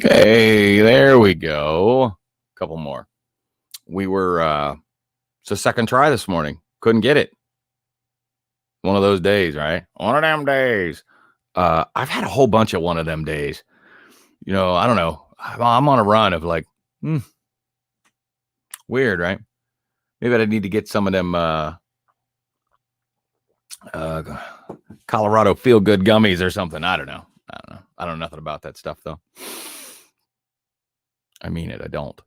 Hey, there we go. A couple more. We were, it's a second try this morning. Couldn't get it. One of those days, right? One of them days. I've had a whole bunch of one of them days. You know, I don't know. I'm on a run of like, weird, right? Maybe I need to get some of them Colorado feel good gummies or something. I don't know. I don't know nothing about that stuff though. I mean it. I don't.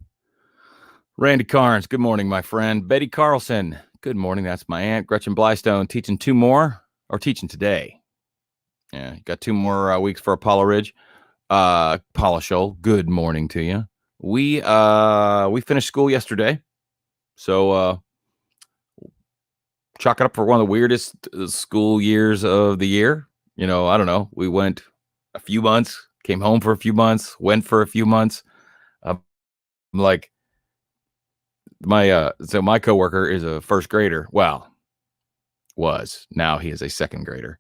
Randy Carnes, good morning, my friend. Betty Carlson, good morning. That's my aunt. Gretchen Blystone, teaching teaching today. Yeah, you got 2 more weeks for Apollo Ridge. Paula Scholl, good morning to you. We finished school yesterday, so chalk it up for one of the weirdest school years of the year. You know, I don't know. We went a few months, came home for a few months, went for a few months. Like my coworker is a first grader. Well, now he is a second grader,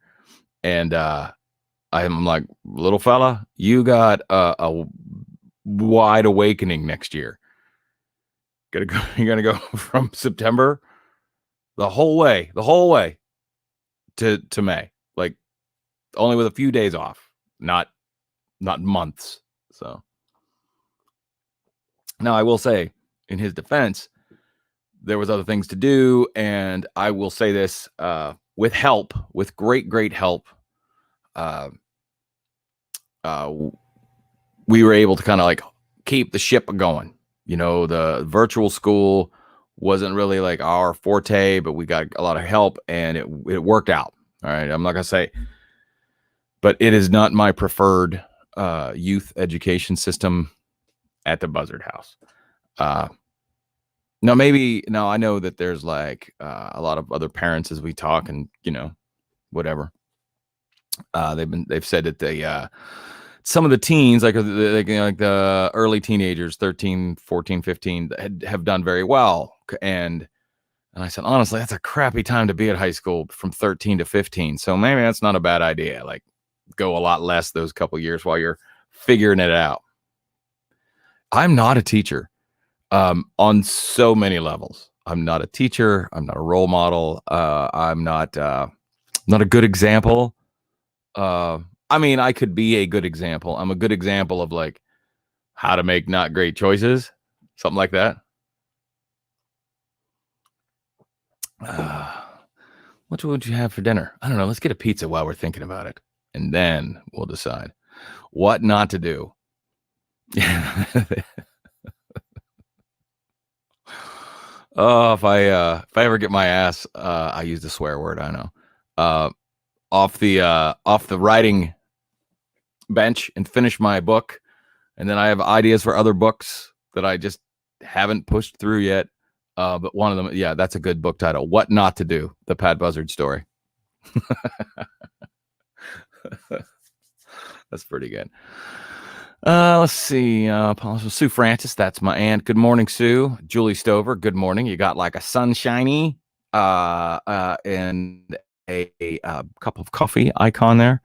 and I'm like, little fella, you got a wide awakening next year. You're gonna go from September the whole way to May, like only with a few days off, not months. So now I will say, in his defense, there was other things to do, and I will say this, with great help, we were able to kind of like keep the ship going. You know, the virtual school wasn't really like our forte, but we got a lot of help, and it worked out. All right, I'm not gonna say, but it is not my preferred youth education system at the Buzzard house. No, I know that there's like a lot of other parents as we talk, and you know, whatever. They've said that some of the teens, like the early teenagers, 13, 14, 15, have done very well. And I said, honestly, that's a crappy time to be at high school from 13 to 15. So maybe that's not a bad idea. Like, go a lot less those couple years while you're figuring it out. I'm not a teacher on so many levels. I'm not a teacher. I'm not a role model. I'm not a good example. I mean, I could be a good example. I'm a good example of like how to make not great choices, something like that. What would you have for dinner? I don't know. Let's get a pizza while we're thinking about it, and then we'll decide what not to do. Oh, if I ever get my ass, I use the swear word, I know, off the writing bench and finish my book, and then I have ideas for other books that I just haven't pushed through yet. But one of them, yeah, that's a good book title. What Not to Do, the Pat Buzzard story. That's pretty good. Let's see. Sue Francis, that's my aunt. Good morning, Sue. Julie Stover, good morning. You got like a sunshiny and a cup of coffee icon there.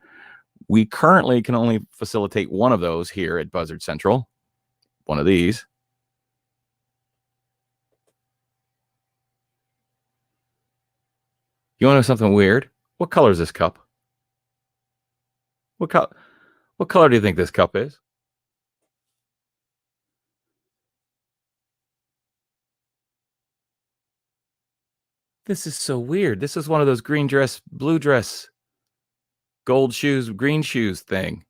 We currently can only facilitate one of those here at Buzzard Central. One of these. You want to know something weird? What color is this cup? What color do you think this cup is? This is so weird. This is one of those green dress, blue dress, gold shoes, green shoes thing.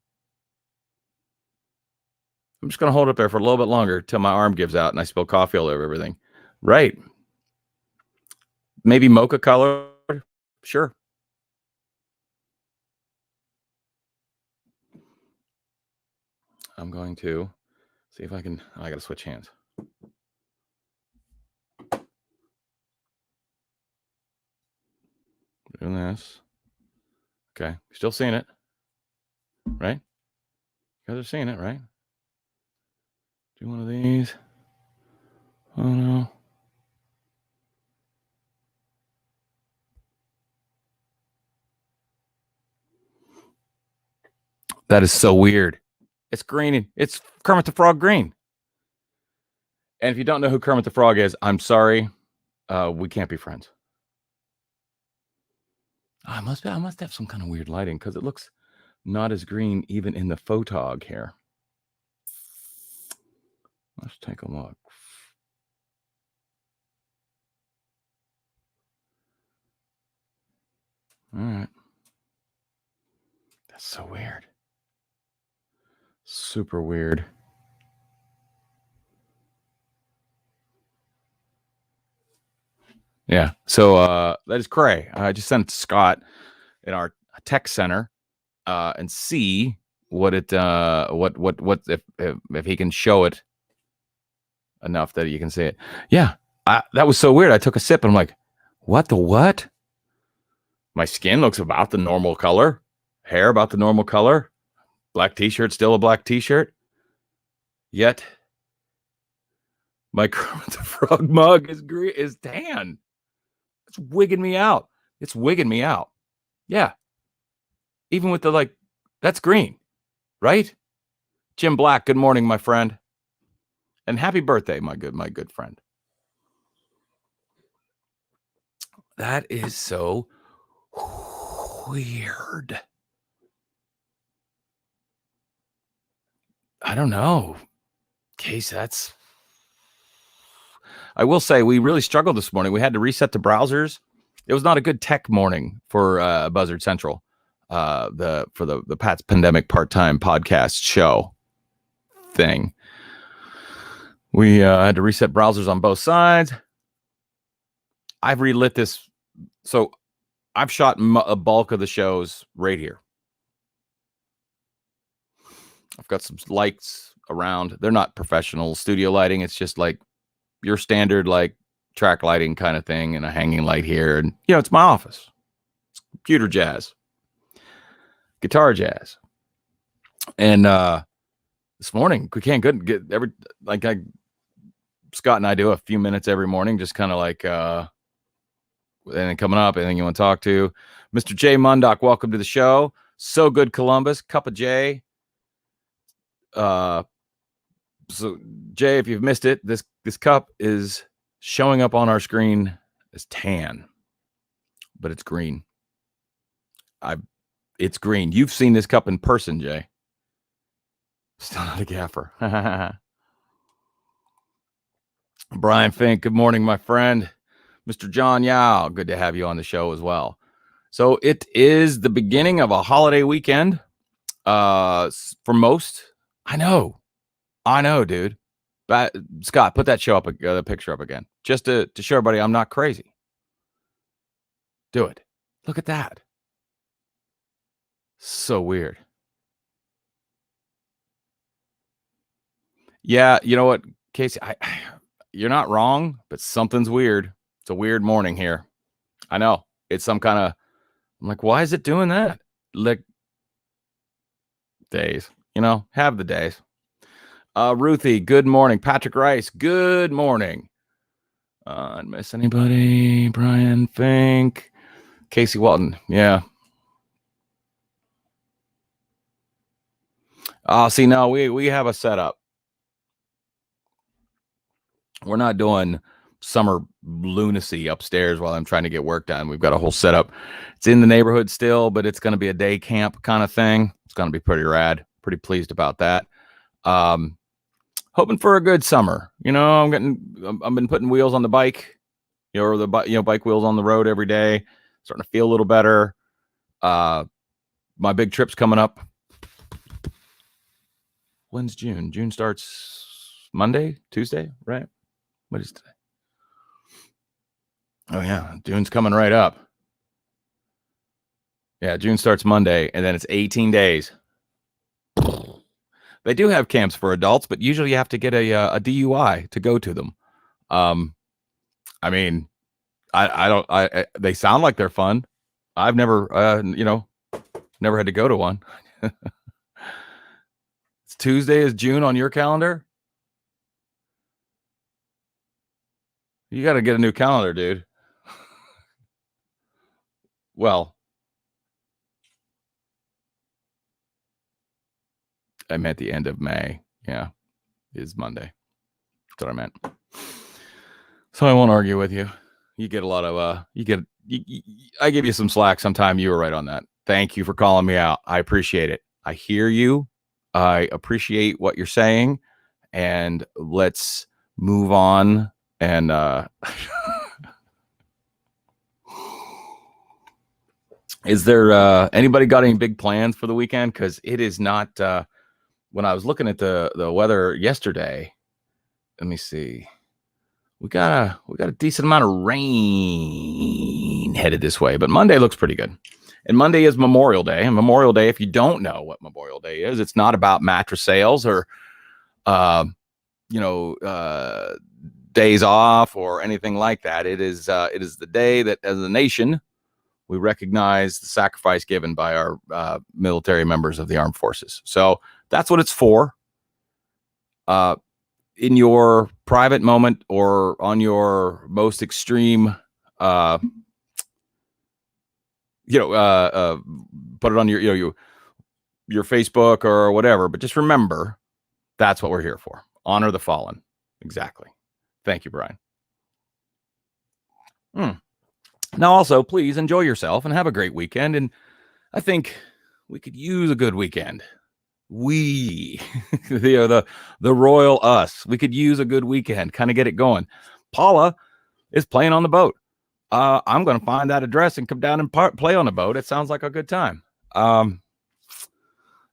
I'm just going to hold it up there for a little bit longer till my arm gives out and I spill coffee all over everything. Right. Maybe mocha color. Sure. I'm going to see if I can. I got to switch hands. Doing this. Okay. Still seeing it. Right? You guys are seeing it, right? Do one of these. Oh, no. That is so weird. It's green. It's Kermit the Frog green. And if you don't know who Kermit the Frog is, I'm sorry. We can't be friends. I must have some kind of weird lighting because it looks not as green even in the photog here. Let's take a look. All right. That's so weird. Super weird. Yeah. So that is cray. I just sent it to Scott in our tech center and see what it what if he can show it enough that you can see it. Yeah. That was so weird. I took a sip and I'm like, what? My skin looks about the normal color. Hair about the normal color. Black t-shirt, still a black t-shirt. Yet my Kermit the Frog mug is tan. It's wigging me out. Yeah. Even with the that's green, right? Jim Black, good morning, my friend. And happy birthday, my good friend. That is so weird. I don't know. Case, I will say we really struggled this morning. We had to reset the browsers. It was not a good tech morning for Buzzard Central, for the Pat's Pandemic Part-Time Podcast show thing. We had to reset browsers on both sides. I've relit this. So I've shot a bulk of the shows right here. I've got some lights around. They're not professional studio lighting. It's just like your standard track lighting kind of thing and a hanging light here. And, it's my office. It's computer jazz. Guitar jazz. And this morning, we can't get Scott and I do a few minutes every morning, just kind of and coming up, anything you want to talk to. Mr. Jay Mundock, welcome to the show. So good, Columbus. Cup of Jay. So Jay, if you've missed it, this cup is showing up on our screen as tan, but it's green. It's green. You've seen this cup in person, Jay. Still not a gaffer. Brian Fink, good morning, my friend. Mr. John Yao, good to have you on the show as well. So it is the beginning of a holiday weekend for most. I know, dude. But Scott, put that the picture up again, just to show everybody I'm not crazy. Do it. Look at that. So weird. Yeah, you know what, Casey? You're not wrong, but something's weird. It's a weird morning here. I know. It's some kind of. I'm like, why is it doing that? Days. Have the days. Ruthie, good morning. Patrick Rice, good morning. I miss anybody? Brian Fink, Casey Walton, yeah. See, no, we have a setup. We're not doing summer lunacy upstairs while I'm trying to get work done. We've got a whole setup. It's in the neighborhood still, but it's going to be a day camp kind of thing. It's going to be pretty rad. Pretty pleased about that. Hoping for a good summer. I've been putting wheels on the bike. or the bike wheels on the road every day. Starting to feel a little better. My big trip's coming up. When's June? June starts Monday, Tuesday, right? What is today? Oh yeah, June's coming right up. Yeah, June starts Monday, and then it's 18 days. They do have camps for adults, but usually you have to get a DUI to go to them. I mean, I don't. They sound like they're fun. I've never, never had to go to one. It's Tuesday is June on your calendar. You got to get a new calendar, dude. Well, I meant the end of May. Yeah, is Monday. That's what I meant. So I won't argue with you. You get a lot of I give you some slack sometime. You were right on that. Thank you for calling me out. I appreciate it. I hear you. I appreciate what you're saying, and let's move on. And is there anybody got any big plans for the weekend? Because it is not. When I was looking at the weather yesterday, let me see. We got a decent amount of rain headed this way, but Monday looks pretty good. And Monday is Memorial Day. And Memorial Day, if you don't know what Memorial Day is, it's not about mattress sales or, days off or anything like that. It is the day that, as a nation, we recognize the sacrifice given by our military members of the armed forces. So that's what it's for. In your private moment or on your most extreme, put it on your Facebook or whatever, but just remember that's what we're here for. Honor the fallen. Exactly. Thank you, Brian. Now, also, please enjoy yourself and have a great weekend. And I think we could use a good weekend. We, the royal us, we could use a good weekend, kind of get it going. Paula is playing on the boat. I'm going to find that address and come down and play on the boat. It sounds like a good time.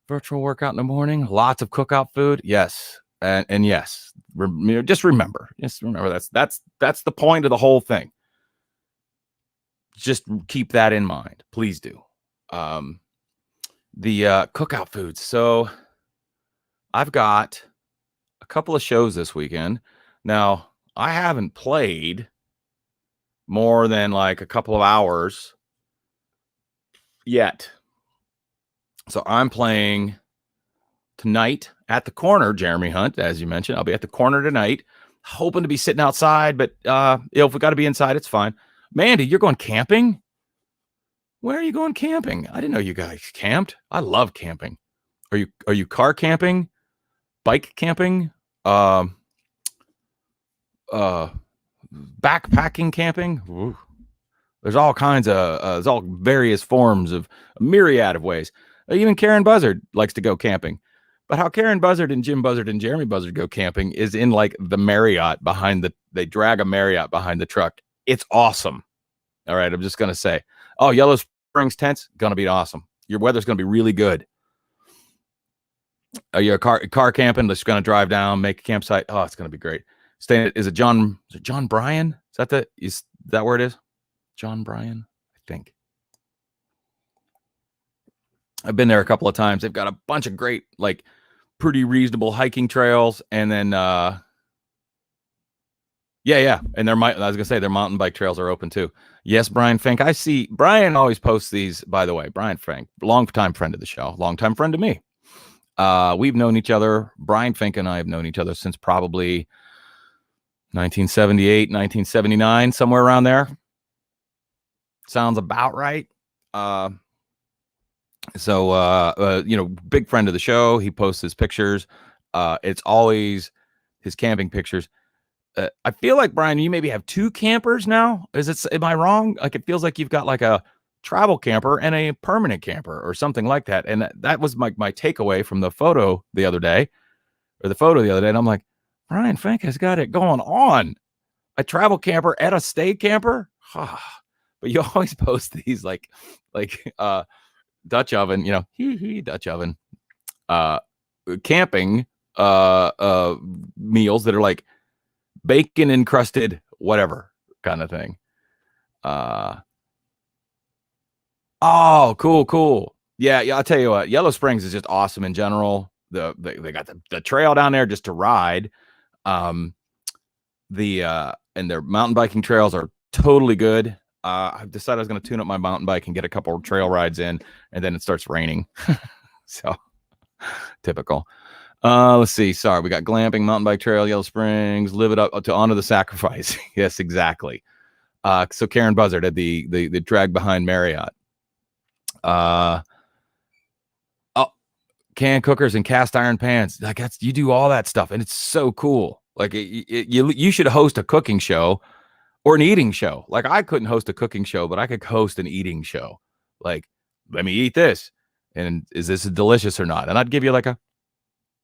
Virtual workout in the morning, lots of cookout food. Yes. And yes, just remember that's the point of the whole thing. Just keep that in mind. Please do. The cookout foods. So I've got a couple of shows this weekend. Now, I haven't played more than like a couple of hours yet. So I'm playing tonight at the corner, Jeremy Hunt, as you mentioned. I'll be at the corner tonight, hoping to be sitting outside, but if we got to be inside, it's fine. Mandy, you're going camping? Where are you going camping? I didn't know you guys camped. I love camping. Are you car camping? Bike camping? Backpacking camping? Ooh. There's all kinds of there's all various forms of a myriad of ways. Even Karen Buzzard likes to go camping. But how Karen Buzzard and Jim Buzzard and Jeremy Buzzard go camping is in like the Marriott they drag a Marriott behind the truck. It's awesome. All right. I'm just going to say, Yellow Springs tents, going to be awesome. Your weather's going to be really good. You're car camping, just going to drive down, make a campsite. Oh, it's going to be great. Is it John Bryan? Is that where it is? John Bryan, I think. I've been there a couple of times. They've got a bunch of great, like, pretty reasonable hiking trails, and then and I was gonna say their mountain bike trails are open too. Yes, Brian Fink. I see Brian always posts these, by the way. Brian Fink, longtime friend of the show, longtime friend to me. We've known each other. Brian Fink and I have known each other since probably 1978, 1979, somewhere around there. Sounds about right. Big friend of the show. He posts his pictures. It's always his camping pictures. I feel like, Brian, you maybe have two campers now. Am I wrong? Like, it feels like you've got like a travel camper and a permanent camper or something like that. And that was my takeaway from the photo the other day. And I'm like, Brian Fink has got it going on. a travel camper at a stay camper. But you always post these like Dutch oven, Dutch oven, camping meals that are like bacon encrusted whatever kind of thing. Oh, cool. Yeah, I'll tell you what, Yellow Springs is just awesome in general. They got the trail down there just to ride. And their mountain biking trails are totally good. I've decided I was going to tune up my mountain bike and get a couple of trail rides in, and then it starts raining. So typical. Let's see. Sorry, we got glamping, mountain bike trail, Yellow Springs, live it up to honor the sacrifice. Yes, exactly. So Karen Buzzard at the drag behind Marriott. Can cookers and cast iron pans. Like you do all that stuff, and it's so cool. Like you should host a cooking show or an eating show. Like I couldn't host a cooking show, but I could host an eating show. Like, let me eat this, and is this delicious or not? And I'd give you like kind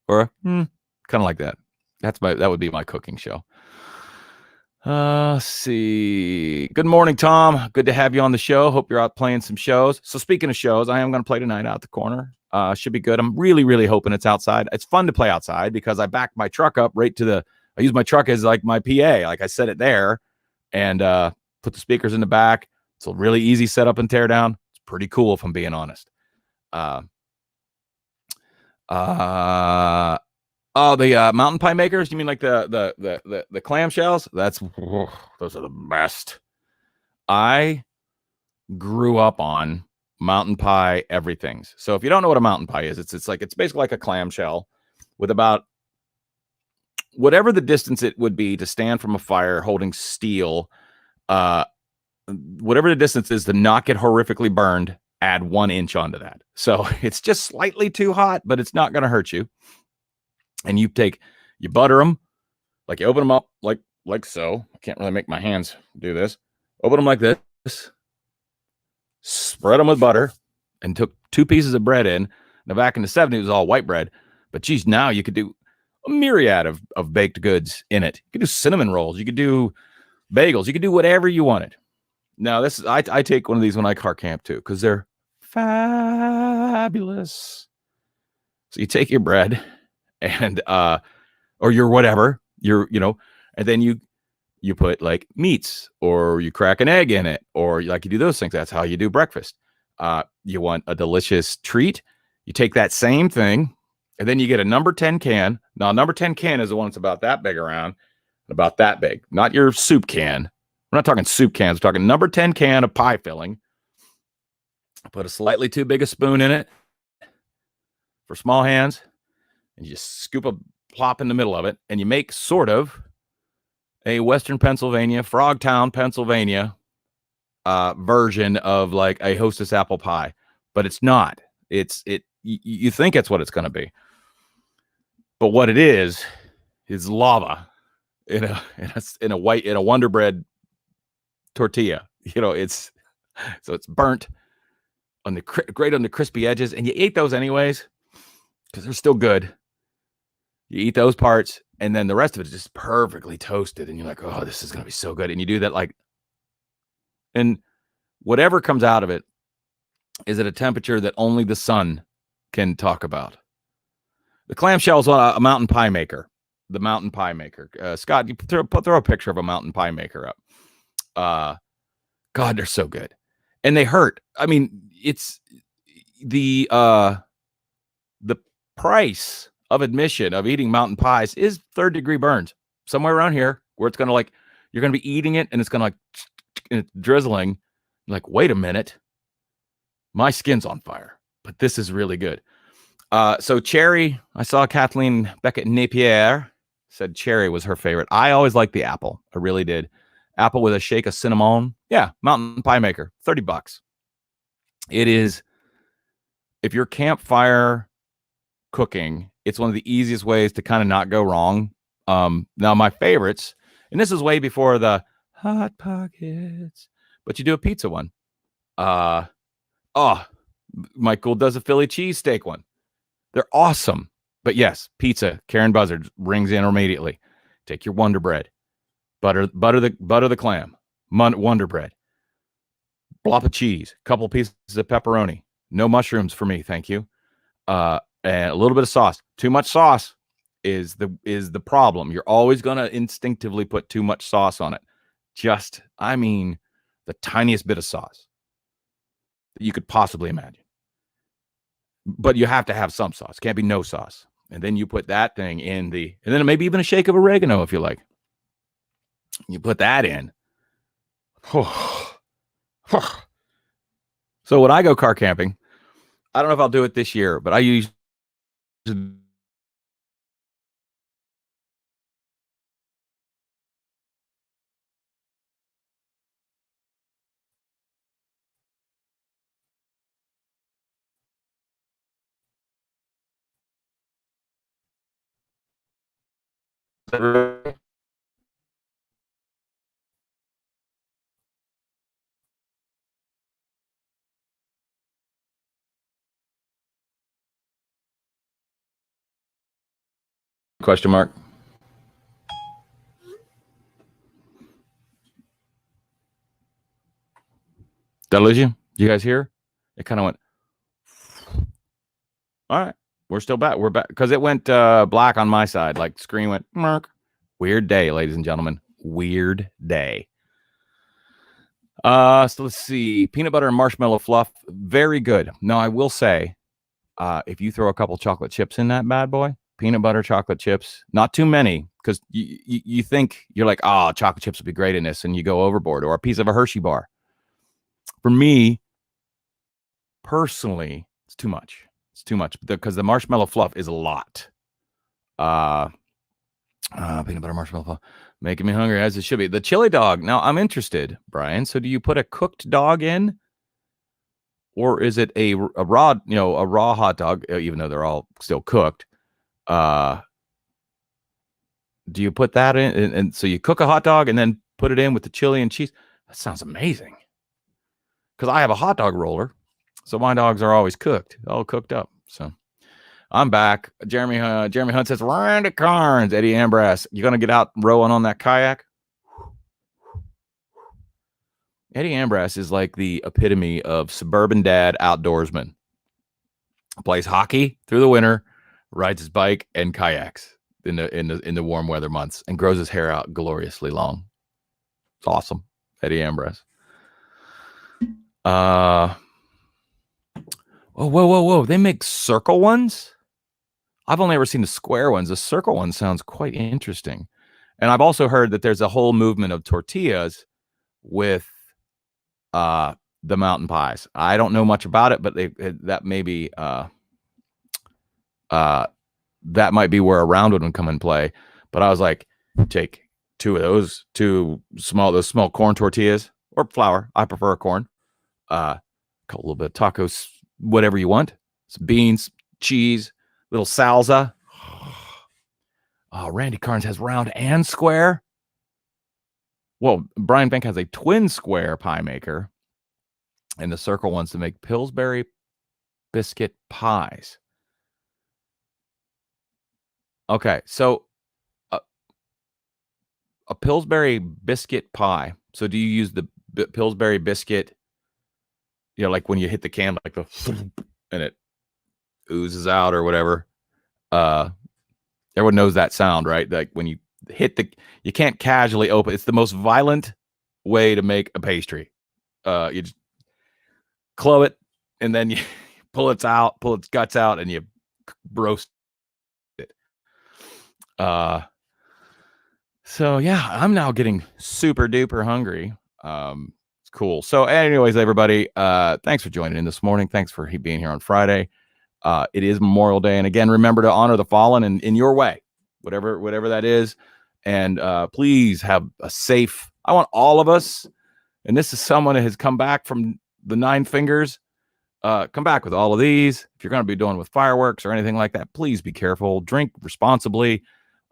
of like that. That would be my cooking show. See. Good morning, Tom. Good to have you on the show. Hope you're out playing some shows. So speaking of shows, I am going to play tonight out the corner. Should be good. I'm really, really hoping it's outside. It's fun to play outside because I back my truck up I use my truck as like my PA. Like I set it there and put the speakers in the back. It's a really easy setup and tear down. It's pretty cool if I'm being honest. The mountain pie makers? You mean like the clamshells? Those are the best. I grew up on mountain pie everythings. So if you don't know what a mountain pie is, it's basically like a clamshell with about whatever the distance it would be to stand from a fire holding steel, whatever the distance is to not get horrifically burned, add 1 inch onto that. So it's just slightly too hot, but it's not going to hurt you. And you butter them, like you open them up like so. I can't really make my hands do this. Open them like this, spread them with butter, and took 2 pieces of bread in. Now back in the 70s, it was all white bread. But geez, now you could do a myriad of baked goods in it. You could do cinnamon rolls. You could do bagels. You could do whatever you wanted. Now I take one of these when I car camp too, because they're fabulous. So you take your bread and or your whatever, and then you put like meats, or you crack an egg in it, or you do those things. That's how you do breakfast. You want a delicious treat, you take that same thing, and then you get a number 10 can. Now, number 10 can is the one that's about that big around, about that big, not your soup can. We're not talking soup cans. We're talking number 10 can of pie filling. Put a slightly too big a spoon in it for small hands, and you just scoop a plop in the middle of it, and you make sort of a Western Pennsylvania, Frogtown, Pennsylvania version of like a Hostess apple pie, but it's not. You think it's what it's going to be, but what it is lava in a Wonder Bread tortilla. It's burnt on the great on the crispy edges, and you eat those anyways because they're still good. You eat those parts, and then the rest of it is just perfectly toasted, and you're like, oh, this is going to be so good. And you do that and whatever comes out of it is at a temperature that only the sun can talk about. The clamshell is a mountain pie maker. The mountain pie maker. Scott, you throw a picture of a mountain pie maker up. God, they're so good. And they hurt. I mean, it's the price of admission of eating mountain pies is 3rd-degree burns. Somewhere around here where it's going to you're going to be eating it and it's going to it's drizzling. Like, wait a minute. My skin's on fire, but this is really good. So cherry, I saw Kathleen Beckett Napier said cherry was her favorite. I always liked the apple. I really did. Apple with a shake of cinnamon. Yeah, mountain pie maker, $30. It is, if you're campfire cooking, it's one of the easiest ways to kind of not go wrong. Now my favorites, and this is way before the Hot Pockets, but you do a pizza one. Michael does a Philly cheesesteak one. They're awesome. But yes, pizza, Karen Buzzard rings in immediately. Take your Wonder Bread. butter the clam, Wonder Bread, blop of cheese, couple pieces of pepperoni, no mushrooms for me, thank you. And a little bit of sauce. Too much sauce is the problem. You're always gonna instinctively put too much sauce on it. The tiniest bit of sauce that you could possibly imagine. But you have to have some sauce. Can't be no sauce. And then you put that thing and then maybe even a shake of oregano if you like. You put that in. So when I go car camping, I don't know if I'll do it this year, but I use question mark. Did I lose you? You guys hear? It kind of went. All right, we're still back. We're back because it went black on my side. Like screen went mark. Weird day, ladies and gentlemen. Weird day. So let's see. Peanut butter and marshmallow fluff. Very good. Now I will say, if you throw a couple chocolate chips in that bad boy, peanut butter chocolate chips, not too many, because you think you're like, oh, chocolate chips would be great in this, and you go overboard, or a piece of a Hershey bar. For me, personally, it's too much. It's too much because the marshmallow fluff is a lot. Peanut butter marshmallow fluff making me hungry as it should be. The chili dog. Now I'm interested, Brian. So do you put a cooked dog in, or is it a raw, a raw hot dog? Even though they're all still cooked. Do you put that in? And so you cook a hot dog and then put it in with the chili and cheese. That sounds amazing. Because I have a hot dog roller. So my dogs are always cooked, all cooked up. So I'm back. Jeremy Hunt says, Randy Carnes, Eddie Ambras, you going to get out rowing on that kayak? Eddie Ambras is like the epitome of suburban dad outdoorsman. Plays hockey through the winter, rides his bike and kayaks in the warm weather months, and grows his hair out gloriously long. It's awesome. Eddie Ambras. Oh, whoa. They make circle ones? I've only ever seen the square ones. The circle one sounds quite interesting. And I've also heard that there's a whole movement of tortillas with the mountain pies. I don't know much about it, but that may be that might be where a round would come in play. But I was like, take two of those small corn tortillas or flour. I prefer corn. A little bit of tacos, whatever you want. Some beans, cheese, little salsa. Oh, Randy Carnes has round and square. Well, Brian Bank has a twin square pie maker, and the circle wants to make Pillsbury biscuit pies. Okay, so a Pillsbury biscuit pie. So do you use the Pillsbury biscuit, like when you hit the can, like and it oozes out or whatever? Everyone knows that sound, right? Like when you hit you can't casually open. It's the most violent way to make a pastry. You just clove it, and then you pull its guts out, and you roast it. So yeah, I'm now getting super duper hungry. It's cool. So anyways, everybody, thanks for joining in this morning. Thanks for being here on Friday. It is Memorial Day. And again, remember to honor the fallen in your way, whatever that is. And please have a safe, I want all of us, and this is someone that has come back from the 9 fingers, come back with all of these. If you're going to be doing with fireworks or anything like that, please be careful. Drink responsibly.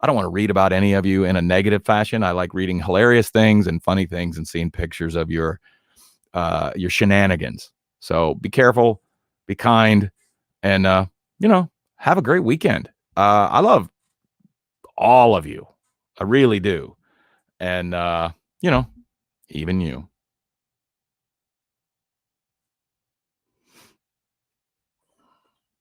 I don't want to read about any of you in a negative fashion. I like reading hilarious things and funny things and seeing pictures of your shenanigans. So be careful, be kind, and have a great weekend. I love all of you. I really do. and, you know, even you.